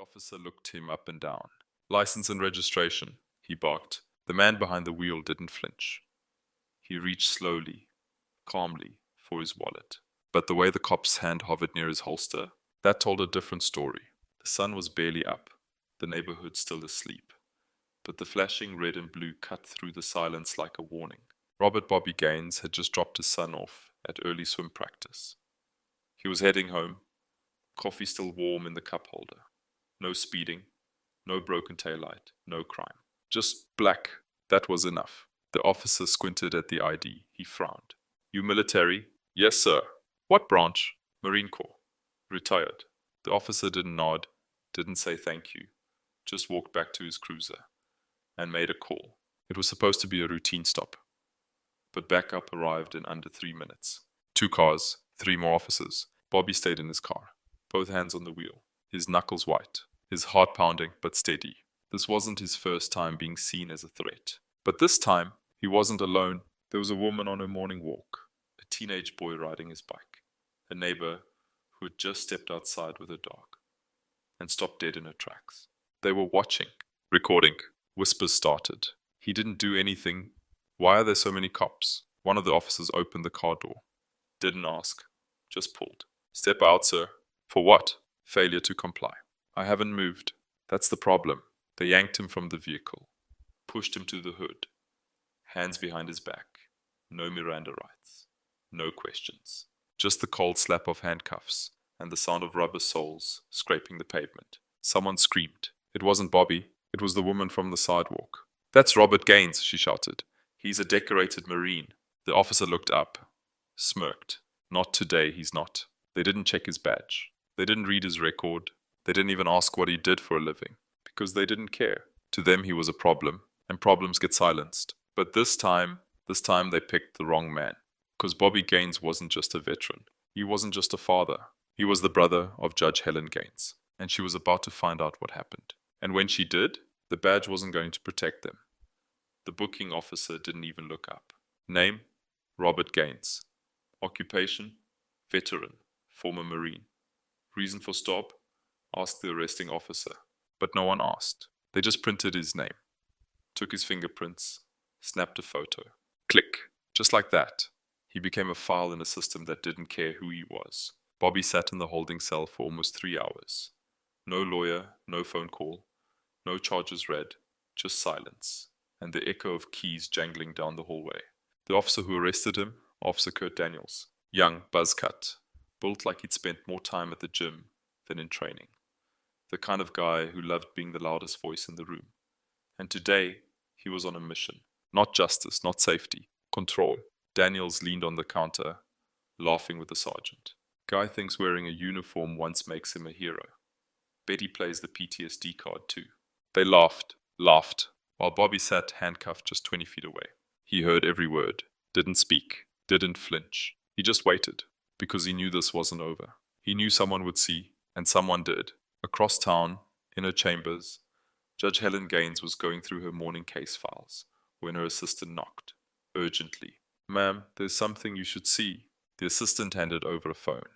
officer looked him up and down. "License and registration," he barked. The man behind the wheel didn't flinch. He reached slowly, calmly, for his wallet. But the way the cop's hand hovered near his holster, that told a different story. The sun was barely up, the neighborhood still asleep. But the flashing red and blue cut through the silence like a warning. Robert Bobby Gaines had just dropped his son off at early swim practice. He was heading home, coffee still warm in the cup holder. No speeding, no broken taillight, no crime. Just black, that was enough. The officer squinted at the ID. He frowned. "You military?" "Yes, sir." "What branch?" "Marine Corps." "Retired." The officer didn't nod, didn't say thank you, just walked back to his cruiser and made a call. It was supposed to be a routine stop, but backup arrived in under 3 minutes. 2 cars, 3 more officers. Bobby stayed in his car, both hands on the wheel, his knuckles white, his heart pounding but steady. This wasn't his first time being seen as a threat. But this time, he wasn't alone. There was a woman on her morning walk, a teenage boy riding his bike, a neighbor who had just stepped outside with her dog and stopped dead in her tracks. They were watching, recording. Whispers started. "He didn't do anything. Why are there so many cops?" One of the officers opened the car door. Didn't ask, just pulled. "Step out, sir." "For what?" "Failure to comply." "I haven't moved." "That's the problem." They yanked him from the vehicle, pushed him to the hood, hands behind his back. No Miranda rights, no questions. Just the cold slap of handcuffs and the sound of rubber soles scraping the pavement. Someone screamed. It wasn't Bobby, it was the woman from the sidewalk. "That's Robert Gaines," she shouted. "He's a decorated Marine." The officer looked up, smirked. "Not today, he's not." They didn't check his badge. They didn't read his record. They didn't even ask what he did for a living, because they didn't care. To them, he was a problem, and problems get silenced. But this time they picked the wrong man. Because Bobby Gaines wasn't just a veteran. He wasn't just a father. He was the brother of Judge Helen Gaines. And she was about to find out what happened. And when she did, the badge wasn't going to protect them. The booking officer didn't even look up. Name? Robert Gaines. Occupation? Veteran, former Marine. Reason for stop? Asked the arresting officer. But no one asked. They just printed his name, took his fingerprints, snapped a photo. Click. Just like that. He became a file in a system that didn't care who he was. Bobby sat in the holding cell for almost 3 hours. No lawyer, no phone call, no charges read, just silence, and the echo of keys jangling down the hallway. The officer who arrested him, Officer Kurt Daniels, young, buzz-cut, built like he'd spent more time at the gym than in training. The kind of guy who loved being the loudest voice in the room. And today, he was on a mission. Not justice, not safety, control. Daniels leaned on the counter, laughing with the sergeant. Guy thinks wearing a uniform once makes him a hero. Betty plays the PTSD card too. They laughed, while Bobby sat handcuffed just 20 feet away. He heard every word, didn't speak, didn't flinch. He just waited, because he knew this wasn't over. He knew someone would see, and someone did. Across town, in her chambers, Judge Helen Gaines was going through her morning case files when her assistant knocked, urgently. "Ma'am, there's something you should see." The assistant handed over a phone.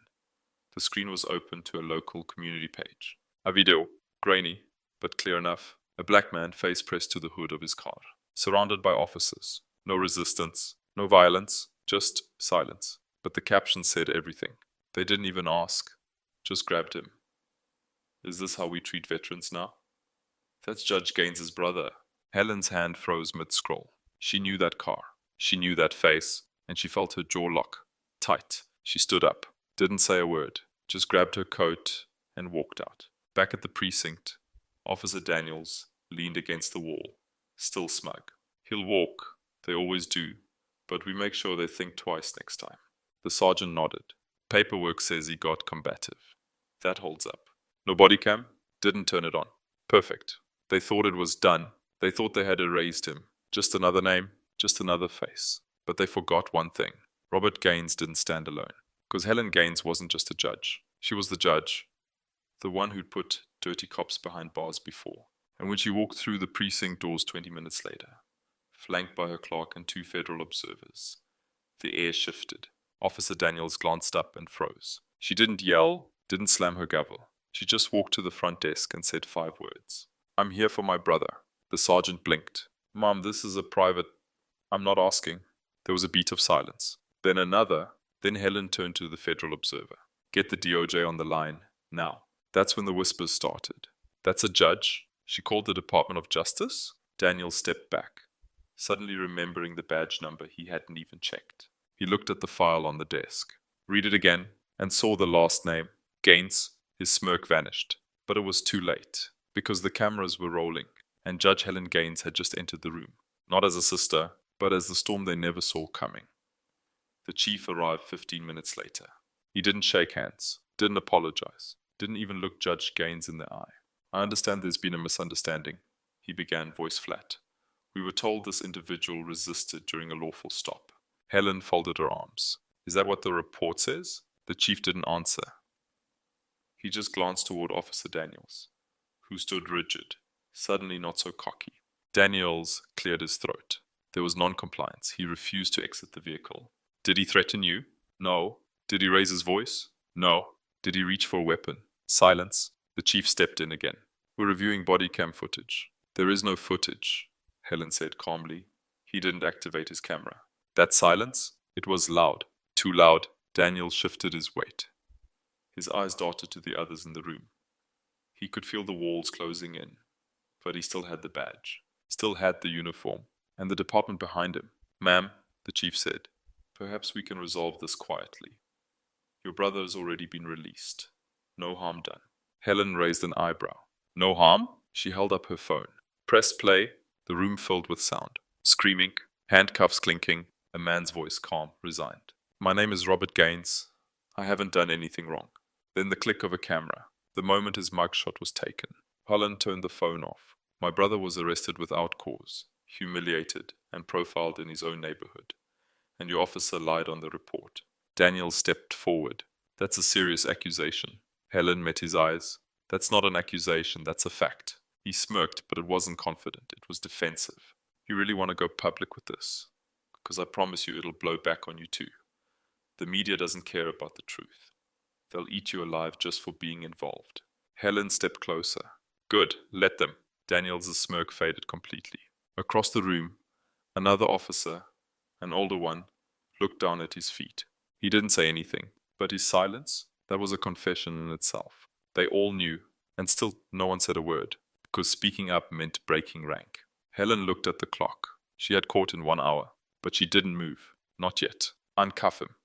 The screen was open to a local community page. A video, grainy, but clear enough. A black man, face pressed to the hood of his car, surrounded by officers. No resistance, no violence, just silence. But the caption said everything. They didn't even ask, just grabbed him. "Is this how we treat veterans now?" "That's Judge Gaines's brother." Helen's hand froze mid-scroll. She knew that car. She knew that face, and she felt her jaw lock, tight. She stood up, didn't say a word, just grabbed her coat and walked out. Back at the precinct, Officer Daniels leaned against the wall, still smug. "He'll walk, they always do, but we make sure they think twice next time." The sergeant nodded. "Paperwork says he got combative." "That holds up." "No body cam?" "Didn't turn it on." "Perfect." They thought it was done. They thought they had erased him. Just another name, just another face. But they forgot one thing. Robert Gaines didn't stand alone. Because Helen Gaines wasn't just a judge. She was the judge. The one who'd put dirty cops behind bars before. And when she walked through the precinct doors 20 minutes later, flanked by her clerk and 2 federal observers, the air shifted. Officer Daniels glanced up and froze. She didn't yell, didn't slam her gavel. She just walked to the front desk and said 5 words. I'm here for my brother. The sergeant blinked. Mom, this is a private. I'm not asking. There was a beat of silence. Then another. Then Helen turned to the Federal Observer. Get the DOJ on the line, now. That's when the whispers started. That's a judge? She called the Department of Justice? Daniel stepped back, suddenly remembering the badge number he hadn't even checked. He looked at the file on the desk, read it again, and saw the last name, Gaines. His smirk vanished. But it was too late, because the cameras were rolling, and Judge Helen Gaines had just entered the room, not as a sister, but as the storm they never saw coming. The chief arrived 15 minutes later. He didn't shake hands, didn't apologize, didn't even look Judge Gaines in the eye. I understand there's been a misunderstanding, he began, voice flat. We were told this individual resisted during a lawful stop. Helen folded her arms. Is that what the report says? The chief didn't answer. He just glanced toward Officer Daniels, who stood rigid, suddenly not so cocky. Daniels cleared his throat. There was non-compliance. He refused to exit the vehicle. Did he threaten you? No. Did he raise his voice? No. Did he reach for a weapon? Silence. The chief stepped in again. We're reviewing body cam footage. There is no footage, Helen said calmly. He didn't activate his camera. That silence? It was loud. Too loud. Daniel shifted his weight. His eyes darted to the others in the room. He could feel the walls closing in, but he still had the badge, still had the uniform, and the department behind him. Ma'am, the chief said, perhaps we can resolve this quietly. Your brother has already been released. No harm done. Helen raised an eyebrow. No harm? She held up her phone. Press play. The room filled with sound. Screaming, handcuffs clinking, a man's voice calm, resigned. My name is Robert Gaines. I haven't done anything wrong. Then the click of a camera. The moment his mugshot was taken. Helen turned the phone off. My brother was arrested without cause, humiliated, and profiled in his own neighborhood. And your officer lied on the report. Daniel stepped forward. That's a serious accusation. Helen met his eyes. That's not an accusation, that's a fact. He smirked, but it wasn't confident. It was defensive. You really want to go public with this? Because I promise you it'll blow back on you too. The media doesn't care about the truth. They'll eat you alive just for being involved. Helen stepped closer. Good, let them. Daniel's smirk faded completely. Across the room, another officer, an older one, looked down at his feet. He didn't say anything, but his silence, that was a confession in itself. They all knew, and still no one said a word, because speaking up meant breaking rank. Helen looked at the clock. She had court in 1 hour, but she didn't move. Not yet. Uncuff him.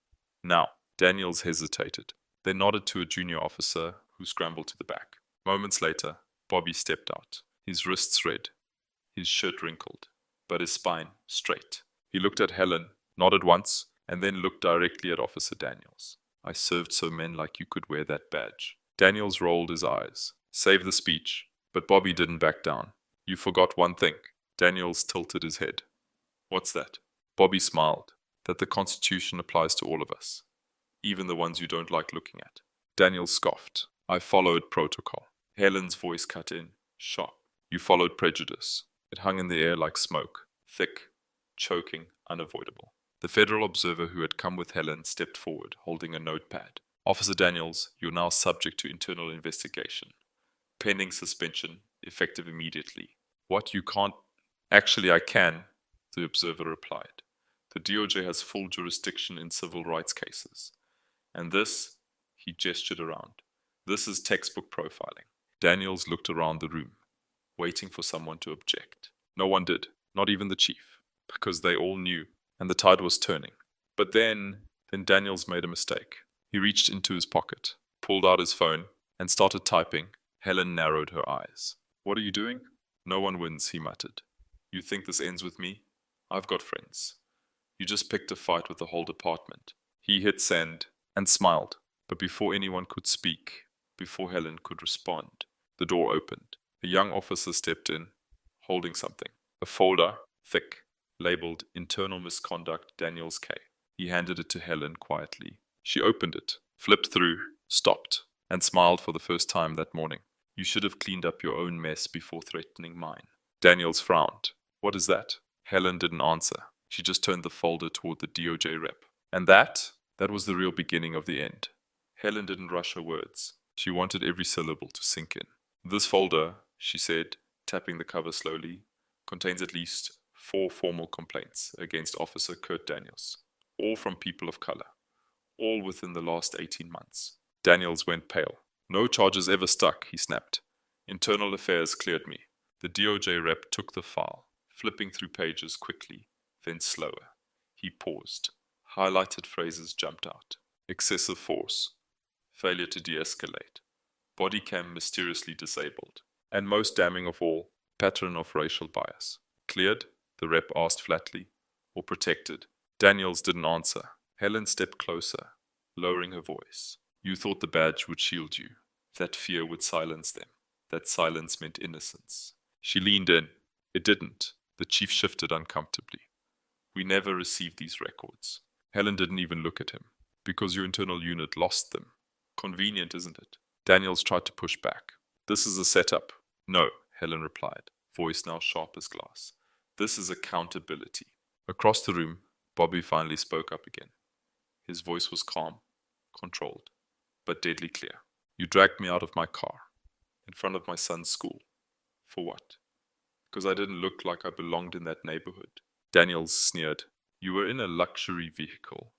Now. Daniels hesitated. They nodded to a junior officer who scrambled to the back. Moments later, Bobby stepped out. His wrists red, his shirt wrinkled, but his spine straight. He looked at Helen, nodded once, and then looked directly at Officer Daniels. I served so men like you could wear that badge. Daniels rolled his eyes. Save the speech. But Bobby didn't back down. You forgot one thing. Daniels tilted his head. What's that? Bobby smiled. That the Constitution applies to all of us, even the ones you don't like looking at. Daniel scoffed. I followed protocol. Helen's voice cut in, sharp. You followed prejudice. It hung in the air like smoke, thick, choking, unavoidable. The Federal Observer who had come with Helen stepped forward, holding a notepad. Officer Daniels, you're now subject to internal investigation. Pending suspension, effective immediately. What, you can't? Actually, I can, the Observer replied. The DOJ has full jurisdiction in civil rights cases. And this, he gestured around, this is textbook profiling. Daniels looked around the room, waiting for someone to object. No one did, not even the chief, because they all knew, and the tide was turning. But then Daniels made a mistake. He reached into his pocket, pulled out his phone, and started typing. Helen narrowed her eyes. What are you doing? No one wins, he muttered. You think this ends with me? I've got friends. You just picked a fight with the whole department. He hit send and smiled, but before anyone could speak, before Helen could respond, the door opened. A young officer stepped in, holding something. A folder, thick, labeled Internal Misconduct Daniels K. He handed it to Helen quietly. She opened it, flipped through, stopped, and smiled for the first time that morning. You should have cleaned up your own mess before threatening mine. Daniels frowned. What is that? Helen didn't answer. She just turned the folder toward the DOJ rep. And that was the real beginning of the end. Helen didn't rush her words. She wanted every syllable to sink in. This folder, she said, tapping the cover slowly, contains at least 4 formal complaints against Officer Kurt Daniels, all from people of color, all within the last 18 months. Daniels went pale. No charges ever stuck, he snapped. Internal Affairs cleared me. The DOJ rep took the file, flipping through pages quickly, then slower. He paused. Highlighted phrases jumped out. Excessive force. Failure to de-escalate. Body cam mysteriously disabled. And most damning of all, pattern of racial bias. Cleared? The rep asked flatly. Or protected? Daniels didn't answer. Helen stepped closer, lowering her voice. You thought the badge would shield you. That fear would silence them. That silence meant innocence. She leaned in. It didn't. The chief shifted uncomfortably. We never received these records. Helen didn't even look at him. Because your internal unit lost them. Convenient, isn't it? Daniels tried to push back. This is a setup. No, Helen replied, voice now sharp as glass. This is accountability. Across the room, Bobby finally spoke up again. His voice was calm, controlled, but deadly clear. You dragged me out of my car, in front of my son's school. For what? Because I didn't look like I belonged in that neighborhood. Daniels sneered. You were in a luxury vehicle,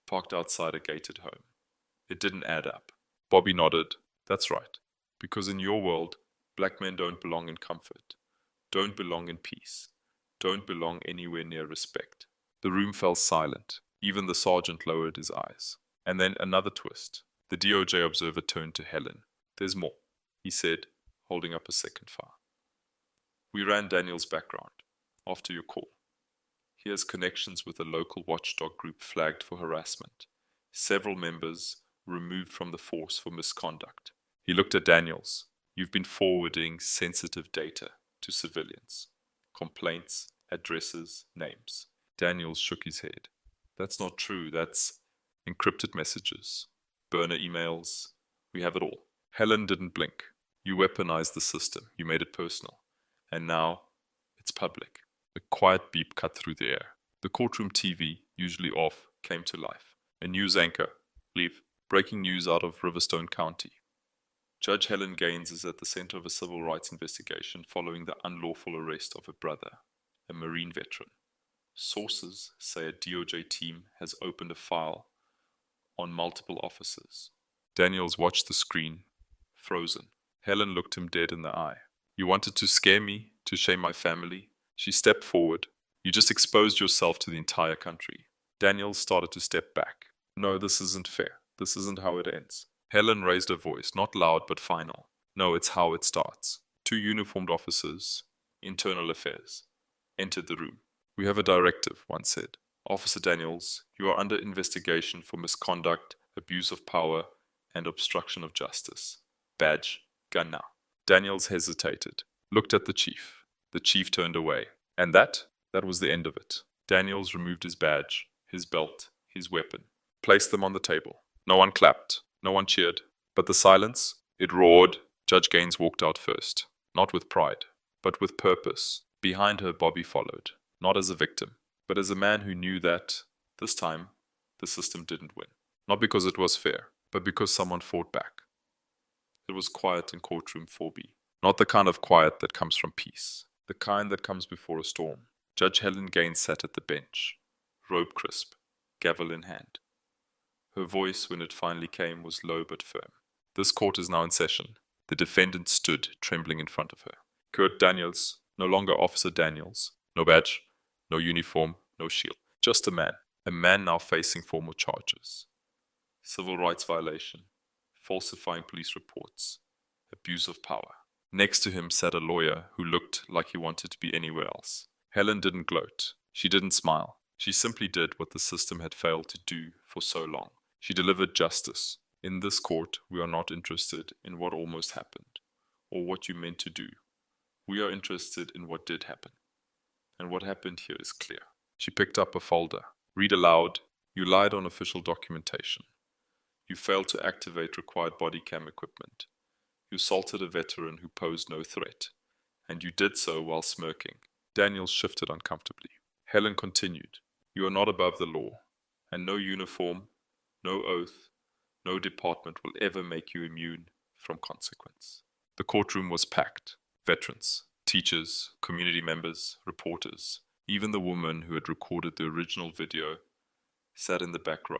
parked outside a gated home. It didn't add up. Bobby nodded. That's right. Because in your world, black men don't belong in comfort, don't belong in peace, don't belong anywhere near respect. The room fell silent. Even the sergeant lowered his eyes. And then another twist. The DOJ observer turned to Helen. There's more, he said, holding up a second file. We ran Daniel's background after your call. He has connections with a local watchdog group flagged for harassment. Several members removed from the force for misconduct. He looked at Daniels. You've been forwarding sensitive data to civilians. Complaints, addresses, names. Daniels shook his head. That's not true. That's encrypted messages, burner emails. We have it all. Helen didn't blink. You weaponized the system. You made it personal. And now it's public. A quiet beep cut through the air. The courtroom TV, usually off, came to life. A news anchor. Leave. Breaking news out of Riverstone County. Judge Helen Gaines is at the center of a civil rights investigation following the unlawful arrest of her brother, a Marine veteran. Sources say a DOJ team has opened a file on multiple officers. Daniels watched the screen, frozen. Helen looked him dead in the eye. You wanted to scare me, to shame my family? She stepped forward. You just exposed yourself to the entire country. Daniels started to step back. No, this isn't fair. This isn't how it ends. Helen raised her voice, not loud but final. No, it's how it starts. 2 uniformed officers, Internal Affairs, entered the room. We have a directive, one said. Officer Daniels, you are under investigation for misconduct, abuse of power, and obstruction of justice. Badge, gun now. Daniels hesitated, looked at the chief. The chief turned away. And that was the end of it. Daniels removed his badge, his belt, his weapon, placed them on the table. No one clapped. No one cheered. But the silence, it roared. Judge Gaines walked out first. Not with pride, but with purpose. Behind her, Bobby followed. Not as a victim, but as a man who knew that, this time, the system didn't win. Not because it was fair, but because someone fought back. It was quiet in courtroom 4B. Not the kind of quiet that comes from peace. The kind that comes before a storm. Judge Helen Gaines sat at the bench, robe crisp, gavel in hand. Her voice, when it finally came, was low but firm. This court is now in session. The defendant stood, trembling in front of her. Kurt Daniels, no longer Officer Daniels. No badge, no uniform, no shield. Just a man. A man now facing formal charges. Civil rights violation, falsifying police reports, abuse of power. Next to him sat a lawyer who looked like he wanted to be anywhere else. Helen didn't gloat. She didn't smile. She simply did what the system had failed to do for so long. She delivered justice. In this court, we are not interested in what almost happened, or what you meant to do. We are interested in what did happen. And what happened here is clear. She picked up a folder. Read aloud. You lied on official documentation. You failed to activate required body cam equipment. You assaulted a veteran who posed no threat. And you did so while smirking. Daniels shifted uncomfortably. Helen continued. You are not above the law, and no uniform, no oath, no department will ever make you immune from consequence. The courtroom was packed. Veterans, teachers, community members, reporters, even the woman who had recorded the original video sat in the back row,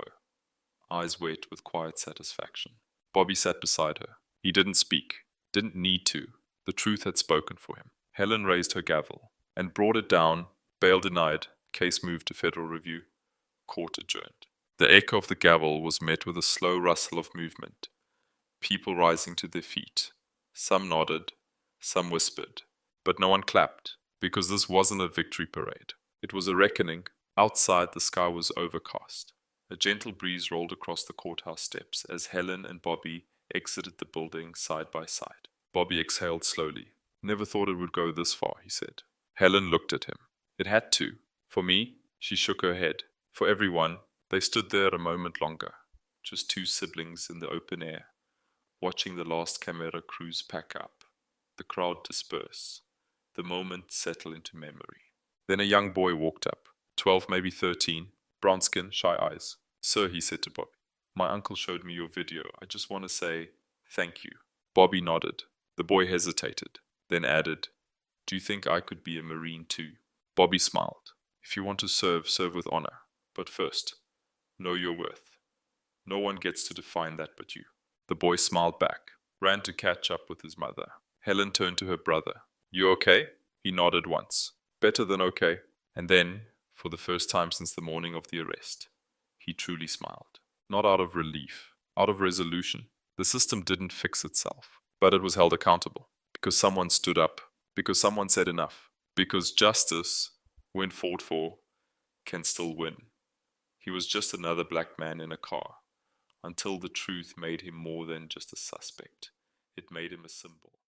eyes wet with quiet satisfaction. Bobby sat beside her. He didn't speak, didn't need to. The truth had spoken for him. Helen raised her gavel and brought it down. Bail denied. Case moved to federal review. Court adjourned. The echo of the gavel was met with a slow rustle of movement. People rising to their feet. Some nodded, some whispered, but no one clapped, because this wasn't a victory parade. It was a reckoning. Outside, the sky was overcast. A gentle breeze rolled across the courthouse steps as Helen and Bobby exited the building side by side. Bobby exhaled slowly. Never thought it would go this far, he said. Helen looked at him. It had to. For me, she shook her head. For everyone, they stood there a moment longer, just two siblings in the open air, watching the last camera crews pack up, the crowd disperse, the moment settle into memory. Then a young boy walked up, 12, maybe 13, brown skin, shy eyes. Sir, he said to Bobby, my uncle showed me your video. I just want to say thank you. Bobby nodded. The boy hesitated, then added, do you think I could be a Marine too? Bobby smiled. If you want to serve, serve with honor. But first, know your worth. No one gets to define that but you. The boy smiled back, ran to catch up with his mother. Helen turned to her brother. You okay? He nodded once. Better than okay. And then, for the first time since the morning of the arrest, he truly smiled. Not out of relief, out of resolution. The system didn't fix itself, but it was held accountable. Because someone stood up. Because someone said enough. Because justice, when fought for, can still win. He was just another black man in a car, until the truth made him more than just a suspect. It made him a symbol.